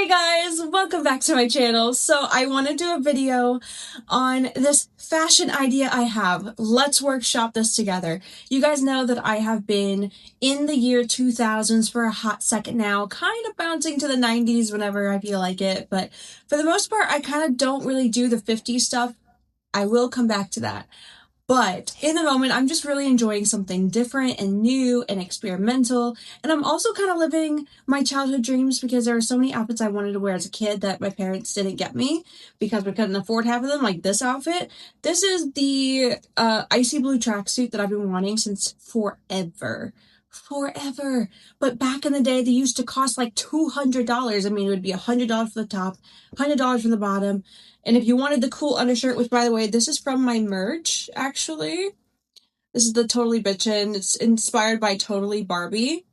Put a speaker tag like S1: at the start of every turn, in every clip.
S1: Hey guys, welcome back to my channel. So I want to do a video on this fashion idea I have. Let's workshop this together. You guys know that I have been in the year 2000s for a hot second now, kind of bouncing to the 90s whenever I feel like it, but for the most part, I kind of don't really do the 50s stuff. I will come back to that. But in the moment, I'm just really enjoying something different and new and experimental. And I'm also kind of living my childhood dreams because there are so many outfits I wanted to wear as a kid that my parents didn't get me because we couldn't afford half of them, like this outfit. This is the icy blue tracksuit that I've been wanting since forever. Forever. But back in the day, they used to cost like $200. I mean, it would be $100 for the top, $100 for the bottom. And if you wanted the cool undershirt, which by the way, this is from my merch, actually. This is the Totally Bitchin'. It's inspired by Totally Barbie.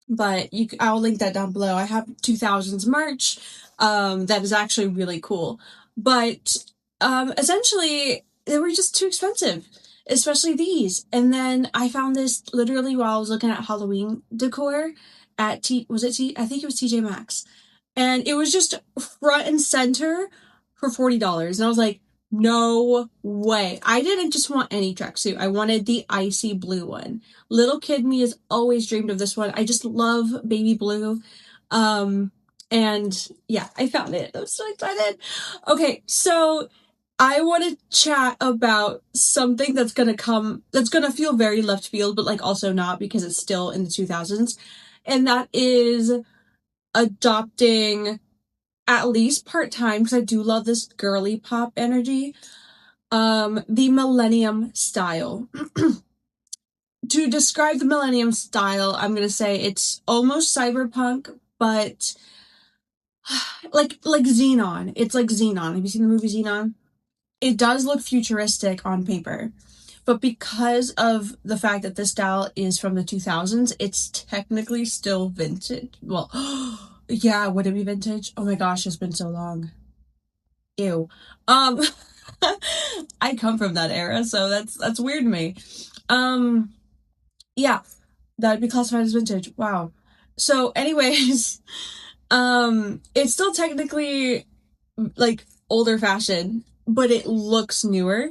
S1: But I'll link that down below. I have 2000s merch that is actually really cool. But essentially, they were just too expensive, especially these. And then I found this literally while I was looking at Halloween decor at I think it was TJ Maxx. And it was just front and center for $40. And I was like, no way. I didn't just want any tracksuit. I wanted the icy blue one. Little kid me has always dreamed of this one. I just love baby blue. And yeah, I found it. I'm so excited. Okay, so I want to chat about something that's going to feel very left field, but like also not because it's still in the 2000s. And that is adopting at least part-time, because I do love this girly pop energy, the millennium style. To describe the millennium style, I'm gonna say it's almost cyberpunk, but like Xenon. It's like Xenon. Have you seen the movie Xenon? It does look futuristic on paper, but because of the fact that this style is from the 2000s, it's technically still vintage. Well, yeah, would it be vintage? Oh my gosh, it's been so long. Ew. Um, I come from that era, so that's weird to me. Yeah, that'd be classified as vintage. Wow. So, anyways, it's still technically like older fashion, but it looks newer.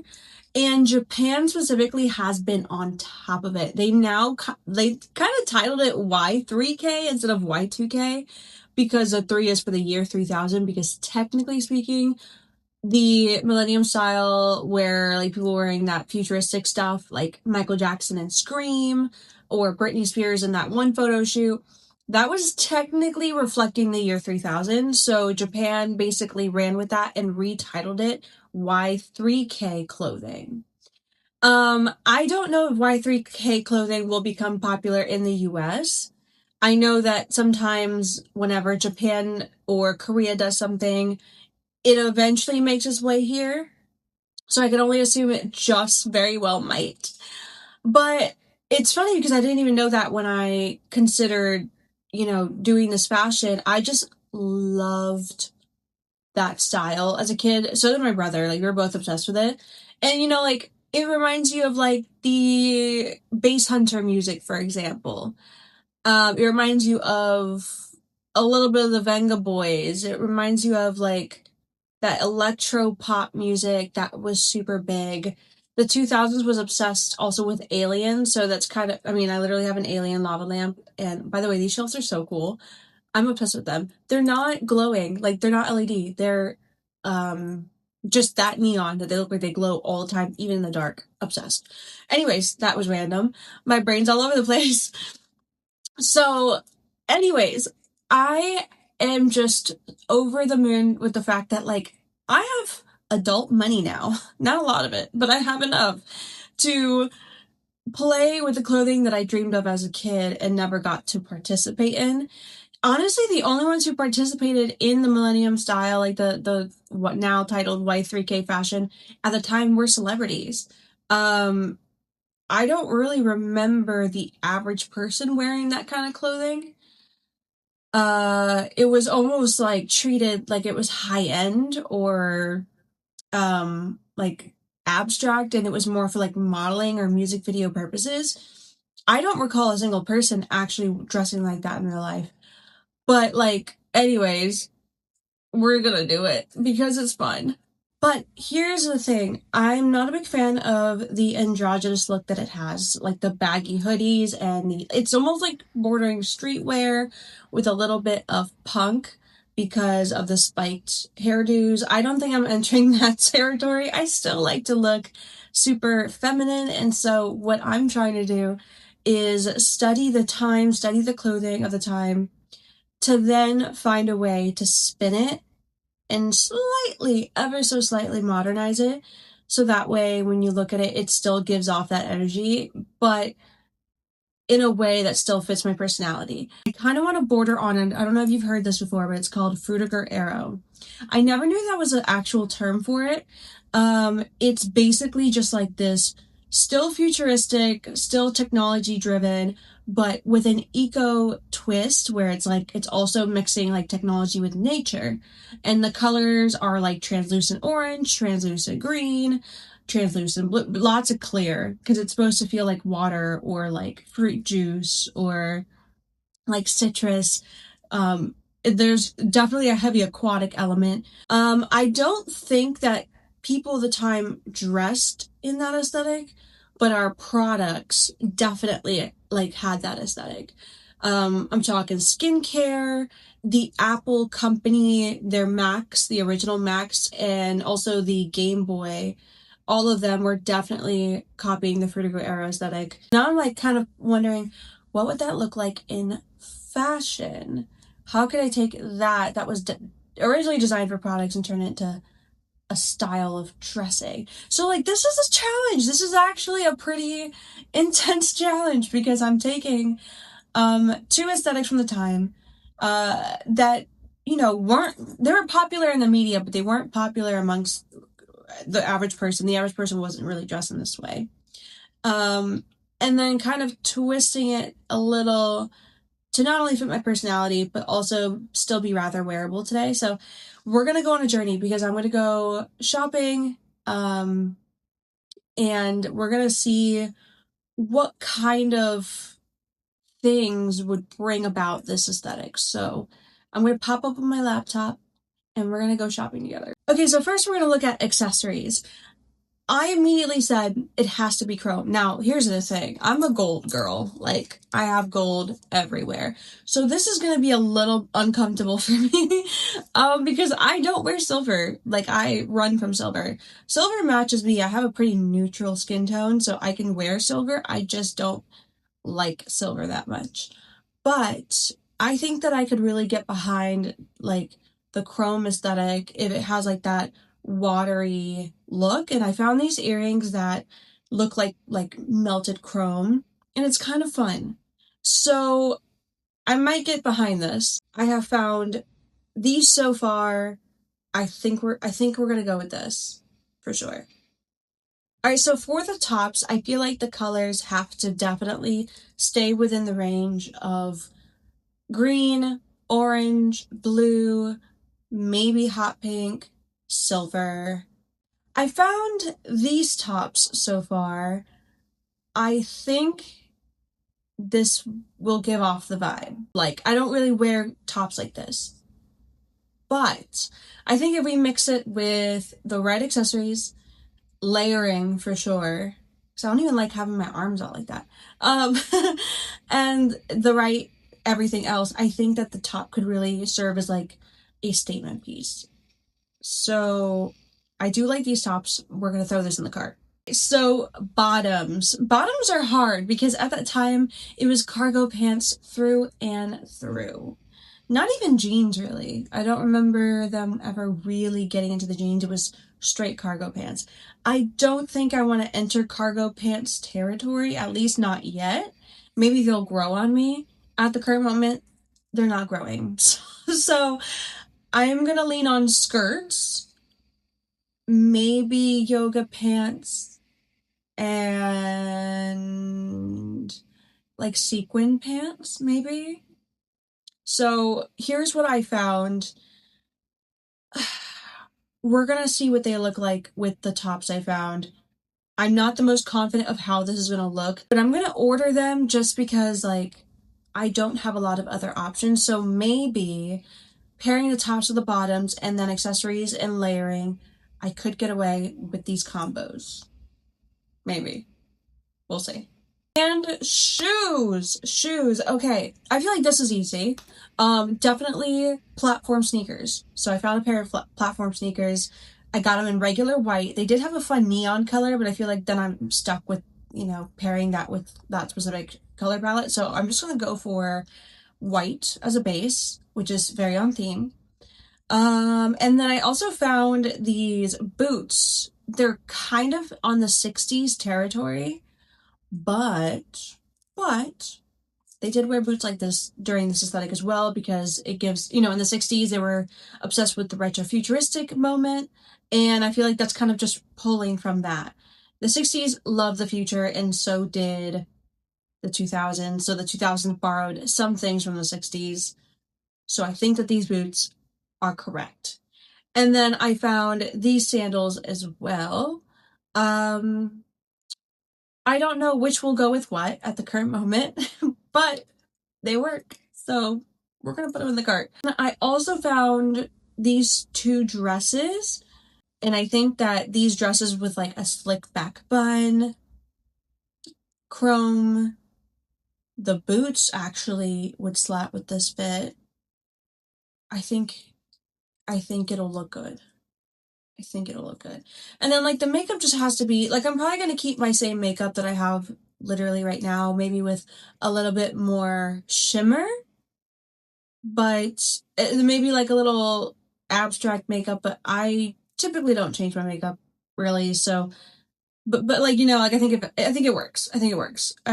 S1: And Japan specifically has been on top of it. They kind of titled it Y3K instead of Y2K because the 3 is for the year 3000, because technically speaking, the millennium style where like people wearing that futuristic stuff like Michael Jackson and Scream or Britney Spears in that one photo shoot, that was technically reflecting the year 3000. So Japan basically ran with that and retitled it Y3K clothing. I don't know if Y3K clothing will become popular in the US. I know that sometimes whenever Japan or Korea does something, it eventually makes its way here. So I can only assume it just very well might. But it's funny because I didn't even know that when I considered, doing this fashion. I just loved that style as a kid. So did my brother. Like, we were both obsessed with it. And, like, it reminds you of, like, the bass hunter music, for example. It reminds you of a little bit of the Venga Boys. It reminds you of, like, that electro pop music that was super big. The 2000s was obsessed also with aliens, so that's kind of, I literally have an alien lava lamp, and by the way, these shelves are so cool. I'm obsessed with them. They're not glowing, like, they're not LED. They're, just that neon that they look like they glow all the time, even in the dark. Obsessed. Anyways, that was random. My brain's all over the place. So, anyways, I am just over the moon with the fact that, like, I have adult money now. Not a lot of it, but I have enough to play with the clothing that I dreamed of as a kid and never got to participate in. Honestly, the only ones who participated in the millennium style, like the what now titled Y3K fashion, at the time were celebrities. I don't really remember the average person wearing that kind of clothing. It was almost like treated like it was high end or like abstract, and it was more for like modeling or music video purposes. I don't recall a single person actually dressing like that in real life. But like, anyways, we're gonna do it because it's fun. But here's the thing. I'm not a big fan of the androgynous look that it has, like the baggy hoodies and it's almost like bordering streetwear with a little bit of punk because of the spiked hairdos. I don't think I'm entering that territory. I still like to look super feminine, and so what I'm trying to do is study the time, study the clothing of the time to then find a way to spin it and slightly, ever so slightly modernize it. So that way, when you look at it, it still gives off that energy, but in a way that still fits my personality. I kind of want to border on, and I don't know if you've heard this before, but it's called Frutiger Arrow. I never knew that was an actual term for it. It's basically just like this, still futuristic, still technology driven, but with an eco twist where it's like it's also mixing like technology with nature. And the colors are like translucent orange, translucent green, translucent blue, lots of clear because it's supposed to feel like water or like fruit juice or like citrus. There's definitely a heavy aquatic element. I don't think that people of the time dressed in that aesthetic, but our products definitely like had that aesthetic. I'm talking skincare, the Apple company, their Macs, the original Macs, and also the Game Boy. All of them were definitely copying the Fruitiger era aesthetic. Now I'm like kind of wondering, what would that look like in fashion? How could I take that was originally designed for products and turn it into a style of dressing? So like this is a challenge. This is actually a pretty intense challenge because I'm taking two aesthetics from the time that they were popular in the media, but they weren't popular amongst the average person. The average person wasn't really dressed in this way. And then kind of twisting it a little to not only fit my personality, but also still be rather wearable today. So we're going to go on a journey because I'm going to go shopping, and we're going to see what kind of things would bring about this aesthetic. So I'm going to pop up on my laptop and we're going to go shopping together. Okay, so first we're going to look at accessories. I immediately said it has to be chrome. Now, here's the thing. I'm a gold girl. Like, I have gold everywhere. So this is going to be a little uncomfortable for me because I don't wear silver. Like, I run from silver. Silver matches me. I have a pretty neutral skin tone, so I can wear silver. I just don't like silver that much. But I think that I could really get behind, like, the chrome aesthetic if it has, like, that watery look. And I found these earrings that look like melted chrome, and it's kind of fun. So I might get behind this. I have found these so far. I think we're gonna go with this for sure. All right, so for the tops, I feel like the colors have to definitely stay within the range of green, orange, blue, maybe hot pink, silver. I found these tops so far. I think this will give off the vibe. Like, I don't really wear tops like this. But I think if we mix it with the right accessories, layering for sure, because I don't even like having my arms out like that, and the right everything else, I think that the top could really serve as like a statement piece. So I do like these tops. We're going to throw this in the cart. So bottoms. Bottoms are hard because at that time it was cargo pants through and through. Not even jeans, really. I don't remember them ever really getting into the jeans. It was straight cargo pants. I don't think I want to enter cargo pants territory, at least not yet. Maybe they'll grow on me. At the current moment, they're not growing. So I'm going to lean on skirts, maybe yoga pants, and like sequin pants, maybe. So here's what I found. We're gonna see what they look like with the tops I found. I'm not the most confident of how this is gonna look, but I'm gonna order them just because like I don't have a lot of other options. So maybe pairing the tops with the bottoms, and then accessories and layering, I could get away with these combos. Maybe. We'll see. And shoes. Okay, I feel like this is easy. Definitely platform sneakers. So I found a pair of platform sneakers. I got them in regular white. They did have a fun neon color, but I feel like then I'm stuck with, pairing that with that specific color palette. So I'm just gonna go for white as a base, which is very on theme. And then I also found these boots. They're kind of on the 60s territory, but they did wear boots like this during this aesthetic as well, because it gives, in the 60s they were obsessed with the retro futuristic moment, and I feel like that's kind of just pulling from that. The 60s loved the future, and so did the 2000s. So the 2000s borrowed some things from the 60s. So I think that these boots are correct. And then I found these sandals as well. I don't know which will go with what at the current moment, but they work. So we're going to put them in the cart. I also found these two dresses, and I think that these dresses with like a slick back bun, chrome, the boots actually would slap with this fit. I think it'll look good. And then like the makeup just has to be like, I'm probably going to keep my same makeup that I have literally right now, maybe with a little bit more shimmer, but maybe like a little abstract makeup, but I typically don't change my makeup really. So, but like, like I think it works. I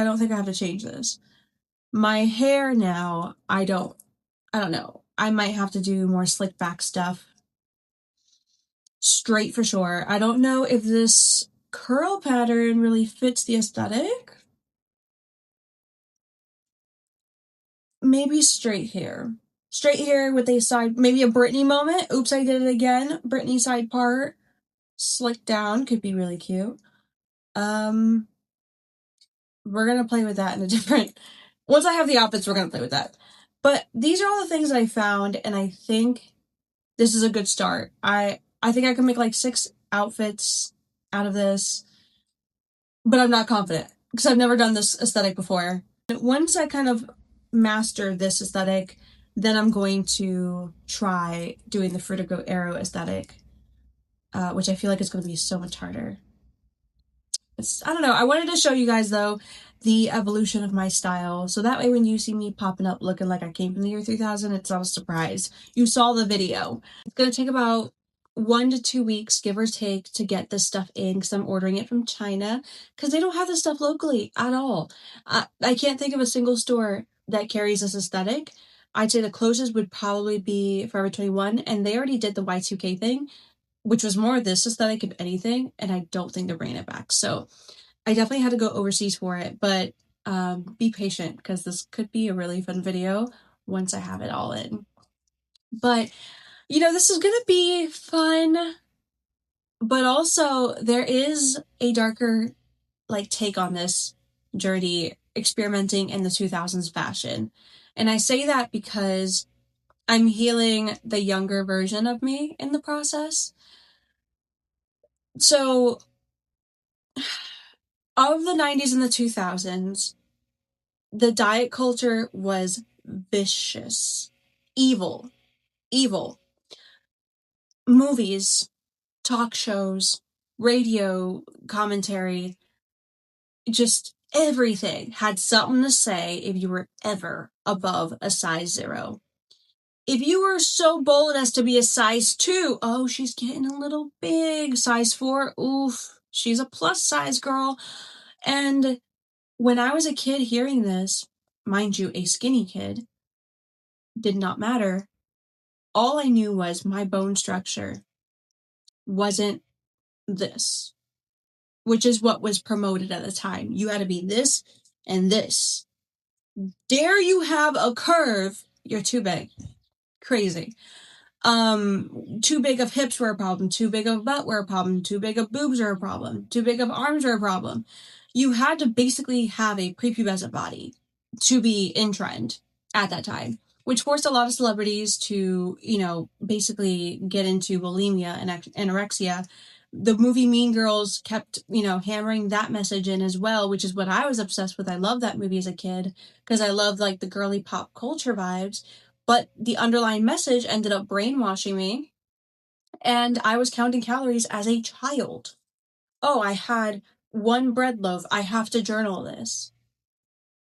S1: don't think I have to change this. My hair now, I don't know. I might have to do more slick back stuff. Straight for sure. I don't know if this curl pattern really fits the aesthetic. Maybe straight hair. Straight hair with a side, maybe a Britney moment. Oops, I did it again. Britney side part. Slicked down could be really cute. We're gonna play with that in a different... Once I have the outfits, we're gonna play with that. But these are all the things that I found, and I think this is a good start. I think I can make like 6 outfits out of this, but I'm not confident because I've never done this aesthetic before. Once I kind of master this aesthetic, then I'm going to try doing the Fruitigo Arrow aesthetic, which I feel like is going to be so much harder. I don't know. I wanted to show you guys, though, the evolution of my style. So that way when you see me popping up looking like I came from the year 3000, it's not a surprise. You saw the video. It's going to take about 1 to 2 weeks, give or take, to get this stuff in because I'm ordering it from China because they don't have this stuff locally at all. I can't think of a single store that carries this aesthetic. I'd say the closest would probably be Forever 21, and they already did the Y3K thing, which was more this aesthetic if anything, and I don't think they're bringing it back. So I definitely had to go overseas for it, but be patient because this could be a really fun video once I have it all in. But, this is going to be fun, but also there is a darker take on this journey experimenting in the 2000s fashion. And I say that because I'm healing the younger version of me in the process. So, of the 90s and the 2000s, the diet culture was vicious. Evil. Movies, talk shows, radio commentary, just everything had something to say if you were ever above a size 0. If you were so bold as to be a size 2, oh, she's getting a little big. Size 4, oof, she's a plus size girl. And when I was a kid hearing this, mind you, a skinny kid, did not matter. All I knew was my bone structure wasn't this, which is what was promoted at the time. You had to be this and this. Dare you have a curve, you're too big. Crazy. Too big of hips were a problem, too big of butt were a problem, too big of boobs were a problem, too big of arms were a problem. You had to basically have a prepubescent body to be in trend at that time. which forced a lot of celebrities to, basically get into bulimia and anorexia. The movie Mean Girls kept, hammering that message in as well, which is what I was obsessed with. I loved that movie as a kid because I loved like the girly pop culture vibes, but the underlying message ended up brainwashing me, and I was counting calories as a child. Oh, I had one bread loaf. I have to journal this.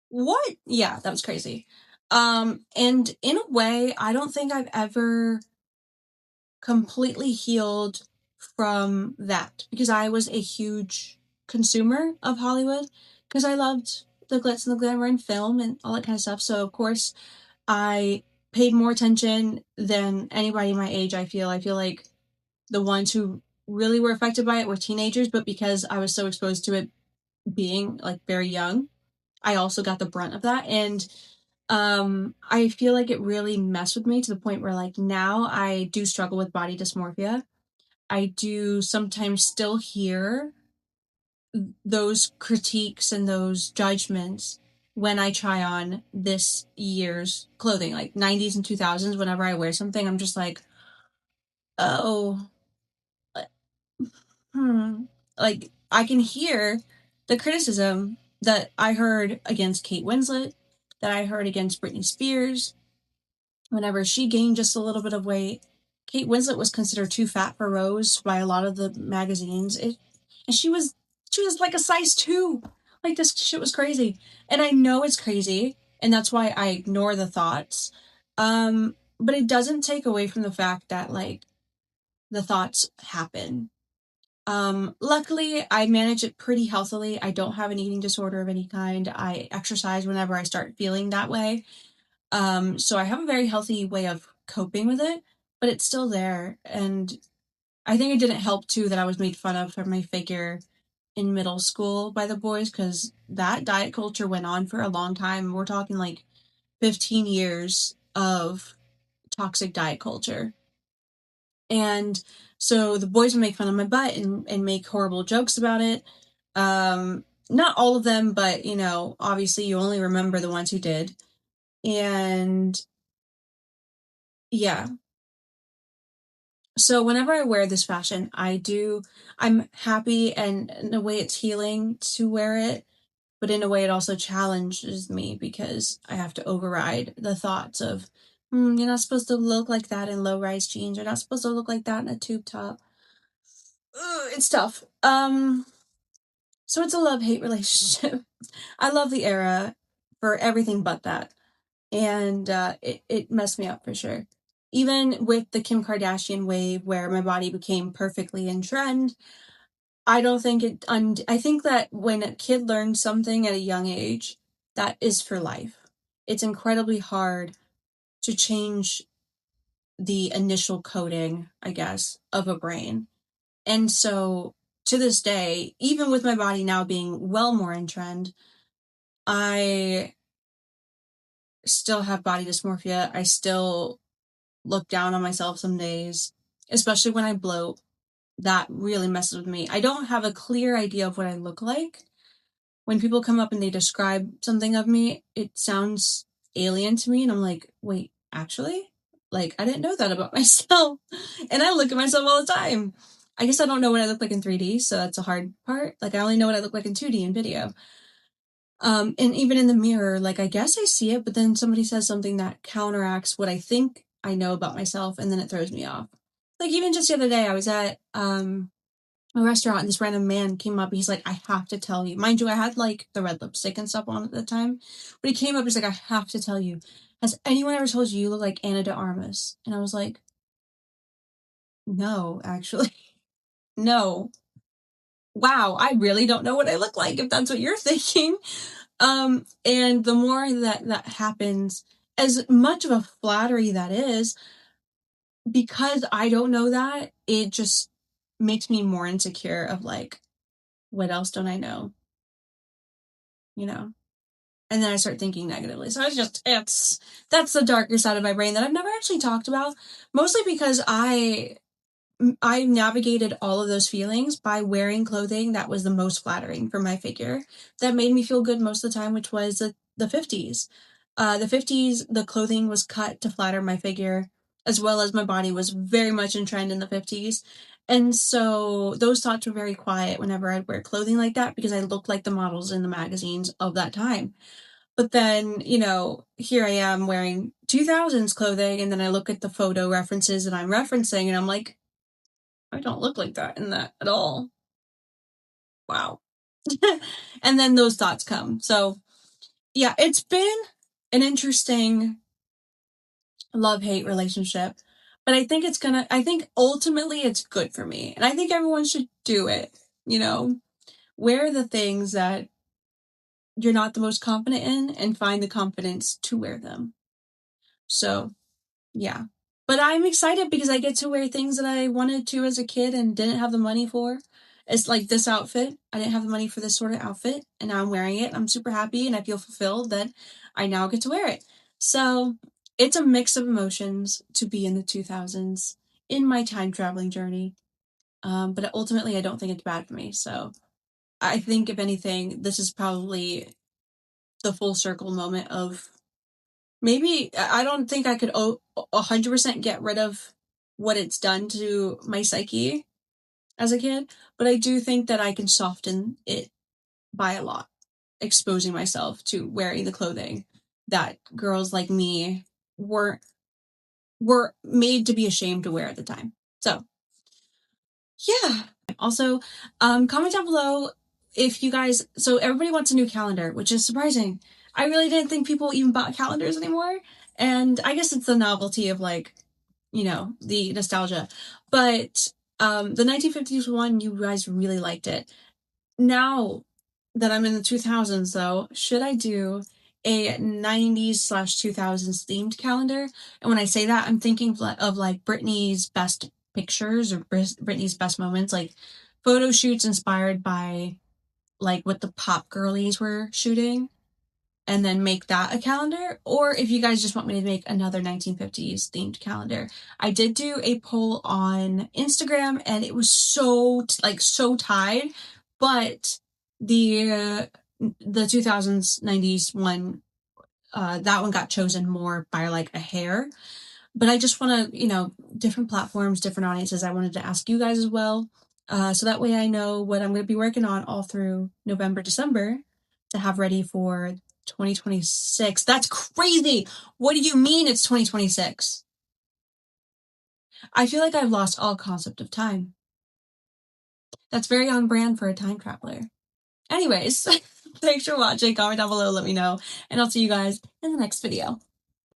S1: What? Yeah, that was crazy. And in a way, I don't think I've ever completely healed from that because I was a huge consumer of Hollywood because I loved the glitz and the glamour in film and all that kind of stuff. So of course, I paid more attention than anybody my age. I feel like the ones who really were affected by it were teenagers, but because I was so exposed to it being like very young, I also got the brunt of that. And I feel like it really messed with me to the point where like now I do struggle with body dysmorphia. I do sometimes still hear those critiques and those judgments when I try on this year's clothing, like 90s and 2000s. Whenever I wear something, I'm just like, oh, hmm. Like, I can hear the criticism that I heard against Kate Winslet, that I heard against Britney Spears, whenever she gained just a little bit of weight. Kate Winslet was considered too fat for Rose by a lot of the magazines. And she was like a size 2. Like this shit was crazy. And I know it's crazy, and that's why I ignore the thoughts. But it doesn't take away from the fact that like the thoughts happen. Luckily I manage it pretty healthily. I don't have an eating disorder of any kind. I exercise whenever I start feeling that way. So I have a very healthy way of coping with it, but it's still there. And I think it didn't help too that I was made fun of for my figure in middle school by the boys because that diet culture went on for a long time. We're talking like 15 years of toxic diet culture. And so the boys would make fun of my butt and make horrible jokes about it. Not all of them, but obviously you only remember the ones who did. And yeah, so whenever I wear this fashion, I'm happy, and in a way it's healing to wear it, but in a way it also challenges me because I have to override the thoughts of, you're not supposed to look like that in low-rise jeans. You're not supposed to look like that in a tube top. Ugh, it's tough. So it's a love-hate relationship. I love the era for everything but that. And it messed me up for sure. Even with the Kim Kardashian wave where my body became perfectly in trend, I don't think I think that when a kid learns something at a young age, that is for life. It's incredibly hard to change the initial coding, I guess, of a brain. And so to this day, even with my body now being well more in trend, I still have body dysmorphia. I still look down on myself some days, especially when I bloat. That really messes with me. I don't have a clear idea of what I look like. When people come up and they describe something of me, it sounds alien to me, and I'm like, wait, actually? Like, I didn't know that about myself. And I look at myself all the time. I guess I don't know what I look like in 3D, so that's a hard part. Like, I only know what I look like in 2D in video. And even in the mirror, like, I guess I see it, but then somebody says something that counteracts what I think I know about myself, and then it throws me off. Like, even just the other day, I was at a restaurant, and this random man came up. He's like, I have to tell you. Mind you, I had, like, the red lipstick and stuff on at the time. But he came up, he's like, I have to tell you. Has anyone ever told you you look like Anna de Armas? And I was like, no, actually. No. Wow, I really don't know what I look like, if that's what you're thinking. And the more that happens, as much of a flattery that is, because I don't know that, it just makes me more insecure of like, what else don't I know? You know? And then I start thinking negatively. So that's the darker side of my brain that I've never actually talked about, mostly because I navigated all of those feelings by wearing clothing that was the most flattering for my figure, that made me feel good most of the time, which was the 50s. The 50s, the clothing was cut to flatter my figure, as well as my body was very much in trend in the 50s. And so those thoughts were very quiet whenever I'd wear clothing like that because I looked like the models in the magazines of that time. But then, here I am wearing 2000s clothing, and then I look at the photo references that I'm referencing, and I'm like, I don't look like that in that at all. Wow. And then those thoughts come. So, yeah, it's been an interesting love-hate relationship. But I think ultimately it's good for me. And I think everyone should do it, wear the things that you're not the most confident in and find the confidence to wear them. So, yeah. But I'm excited because I get to wear things that I wanted to as a kid and didn't have the money for. It's like this outfit. I didn't have the money for this sort of outfit, and now I'm wearing it. I'm super happy and I feel fulfilled that I now get to wear it. So it's a mix of emotions to be in the 2000s in my time traveling journey. But ultimately, I don't think it's bad for me. So I think, if anything, this is probably the full circle moment of maybe I don't think I could 100% get rid of what it's done to my psyche as a kid, but I do think that I can soften it by a lot, exposing myself to wearing the clothing that girls like me were were made to be ashamed to wear at the time. So, yeah. Also, comment down below if you guys. So everybody wants a new calendar, which is surprising. I really didn't think people even bought calendars anymore, and I guess it's the novelty of the nostalgia. But the 1950s one, you guys really liked it. Now that I'm in the 2000s, though, should I do a 90s/2000s themed calendar? And when I say that, I'm thinking of like Britney's best pictures or Britney's best moments, like photo shoots inspired by like what the pop girlies were shooting, and then make that a calendar. Or if you guys just want me to make another 1950s themed calendar. I did do a poll on Instagram and it was so tied, but the 2000s 90s one, that one got chosen more by like a hair. But I just want to, different platforms, different audiences. I wanted to ask you guys as well. So that way I know what I'm going to be working on all through November, December to have ready for 2026. That's crazy. What do you mean it's 2026? I feel like I've lost all concept of time. That's very on brand for a time traveler. Anyways, thanks for watching. Comment down below, let me know, and I'll see you guys in the next video.